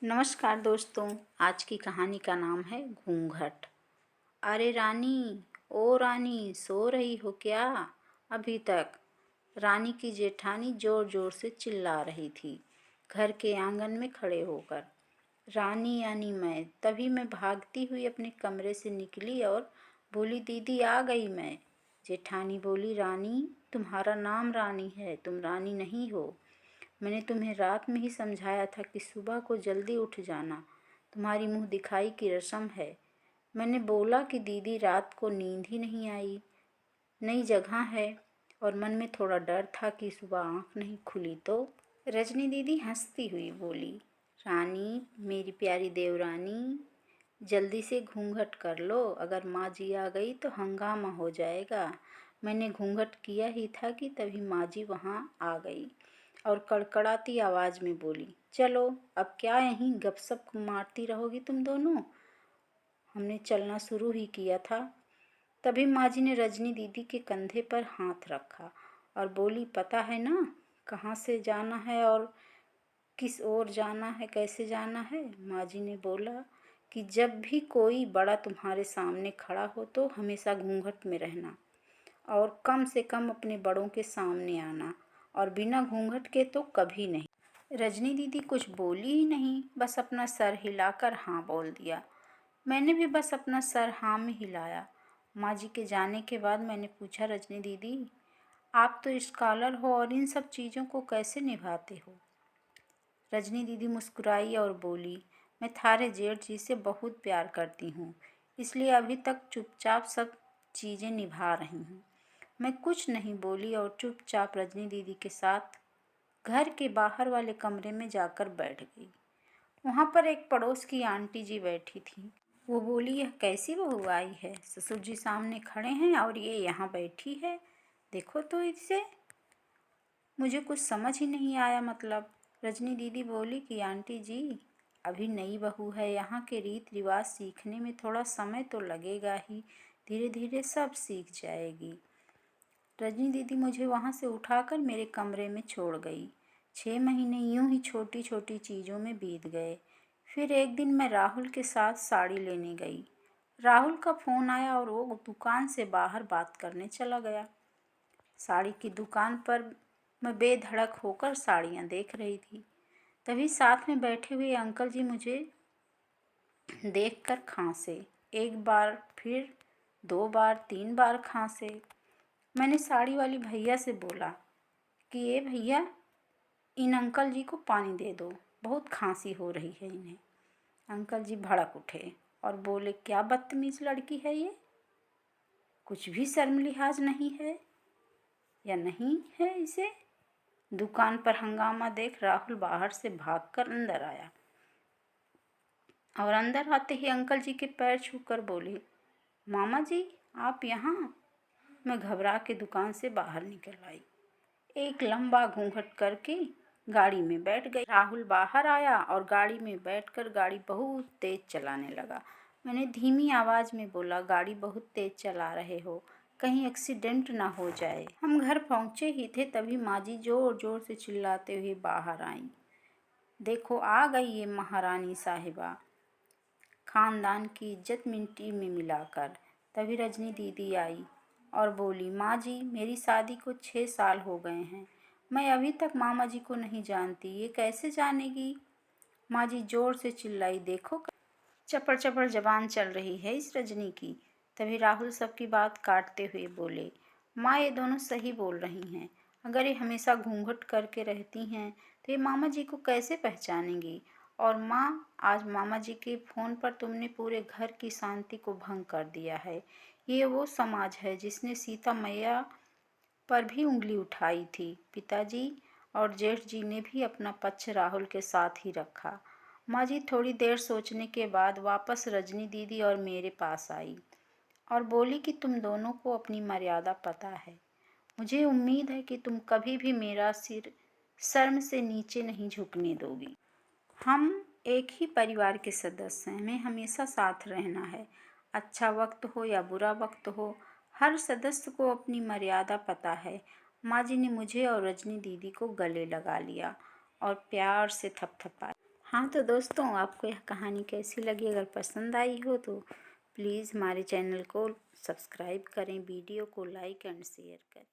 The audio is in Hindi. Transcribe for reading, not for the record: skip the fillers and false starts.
नमस्कार दोस्तों। आज की कहानी का नाम है घूंघट। अरे रानी, ओ रानी, सो रही हो क्या अभी तक? रानी की जेठानी जोर जोर से चिल्ला रही थी घर के आंगन में खड़े होकर। रानी यानी मैं। तभी मैं भागती हुई अपने कमरे से निकली और बोली, दीदी आ गई मैं। जेठानी बोली, रानी तुम्हारा नाम रानी है, तुम रानी नहीं हो। मैंने तुम्हें रात में ही समझाया था कि सुबह को जल्दी उठ जाना, तुम्हारी मुंह दिखाई की रस्म है। मैंने बोला कि दीदी रात को नींद ही नहीं आई, नई जगह है और मन में थोड़ा डर था कि सुबह आँख नहीं खुली तो। रजनी दीदी हंसती हुई बोली, रानी मेरी प्यारी देवरानी, जल्दी से घूंघट कर लो, अगर माँ जी आ गई तो हंगामा हो जाएगा। मैंने घूंघट किया ही था कि तभी माँ जी वहाँ आ गई और कड़कड़ाती आवाज़ में बोली, चलो अब क्या यहीं गपशप मारती रहोगी तुम दोनों? हमने चलना शुरू ही किया था। तभी माँ जी ने रजनी दीदी के कंधे पर हाथ रखा और बोली, पता है ना कहाँ से जाना है और किस ओर जाना है, कैसे जाना है? माँ जी ने बोला कि जब भी कोई बड़ा तुम्हारे सामने खड़ा हो तो हमेशा घूंघट में रहना और कम से कम अपने बड़ों के सामने आना, और बिना घूंघट के तो कभी नहीं। रजनी दीदी कुछ बोली ही नहीं, बस अपना सर हिलाकर हाँ बोल दिया। मैंने भी बस अपना सर हाँ में हिलाया। माँ जी के जाने के बाद मैंने पूछा, रजनी दीदी आप तो स्कॉलर हो और इन सब चीज़ों को कैसे निभाते हो? रजनी दीदी मुस्कुराई और बोली, मैं थारे जेठ जी से बहुत प्यार करती हूँ, इसलिए अभी तक चुपचाप सब चीज़ें निभा रही हूँ। मैं कुछ नहीं बोली और चुपचाप रजनी दीदी के साथ घर के बाहर वाले कमरे में जाकर बैठ गई। वहाँ पर एक पड़ोस की आंटी जी बैठी थी। वो बोली, यह कैसी बहू आई है? ससुर जी सामने खड़े हैं और ये यहाँ बैठी है, देखो तो इसे। मुझे कुछ समझ ही नहीं आया। मतलब रजनी दीदी बोली कि आंटी जी अभी नई बहू है, यहाँ के रीत रिवाज सीखने में थोड़ा समय तो लगेगा ही, धीरे धीरे सब सीख जाएगी। रजनी दीदी मुझे वहाँ से उठाकर मेरे कमरे में छोड़ गई। 6 महीने यूं ही छोटी छोटी चीज़ों में बीत गए। फिर एक दिन मैं राहुल के साथ साड़ी लेने गई। राहुल का फ़ोन आया और वो दुकान से बाहर बात करने चला गया। साड़ी की दुकान पर मैं बेधड़क होकर साड़ियाँ देख रही थी। तभी साथ में बैठे हुए अंकल जी मुझे देखकर खांसे। एक बार, फिर 2 बार, 3 बार खांसे। मैंने साड़ी वाली भैया से बोला कि ये भैया, इन अंकल जी को पानी दे दो, बहुत खांसी हो रही है इन्हें। अंकल जी भड़क उठे और बोले, क्या बदतमीज़ लड़की है ये, कुछ भी शर्म लिहाज नहीं है या नहीं है इसे? दुकान पर हंगामा देख राहुल बाहर से भागकर अंदर आया और अंदर आते ही अंकल जी के पैर छूकर बोले, मामा जी आप यहाँ? मैं घबरा के दुकान से बाहर निकल आई। एक लंबा घूंघट करके गाड़ी में बैठ गई। राहुल बाहर आया और गाड़ी में बैठकर गाड़ी बहुत तेज चलाने लगा। मैंने धीमी आवाज़ में बोला, गाड़ी बहुत तेज चला रहे हो, कहीं एक्सीडेंट ना हो जाए। हम घर पहुँचे ही थे तभी माँ जी जोर जोर से चिल्लाते हुए बाहर आईं, देखो आ गई ये महारानी साहिबा, खानदान की इज्जत मिट्टी में मिलाकर। तभी रजनी दीदी आई और बोली, माँ जी मेरी शादी को 6 साल हो गए हैं, मैं अभी तक मामा जी को नहीं जानती, ये कैसे जानेगी? माँ जी जोर से चिल्लाई, देखो चपड़ चपड़ जबान चल रही है इस रजनी की। तभी राहुल सबकी बात काटते हुए बोले, माँ ये दोनों सही बोल रही हैं, अगर ये हमेशा घूंघट करके रहती हैं तो ये मामा जी को कैसे पहचानेंगी? और माँ आज मामा जी के फ़ोन पर तुमने पूरे घर की शांति को भंग कर दिया है। ये वो समाज है जिसने सीता मैया पर भी उंगली उठाई थी। पिताजी और जेठ जी ने भी अपना पक्ष राहुल के साथ ही रखा। माँ जी थोड़ी देर सोचने के बाद वापस रजनी दीदी और मेरे पास आई और बोली कि तुम दोनों को अपनी मर्यादा पता है, मुझे उम्मीद है कि तुम कभी भी मेरा सिर शर्म से नीचे नहीं झुकने दोगी। हम एक ही परिवार के सदस्य हैं, हमें हमेशा साथ रहना है, अच्छा वक्त हो या बुरा वक्त हो, हर सदस्य को अपनी मर्यादा पता है। माँ जी ने मुझे और रजनी दीदी को गले लगा लिया और प्यार से थपथपाया। हाँ तो दोस्तों, आपको यह कहानी कैसी लगी? अगर पसंद आई हो तो प्लीज़ हमारे चैनल को सब्सक्राइब करें, वीडियो को लाइक एंड शेयर करें।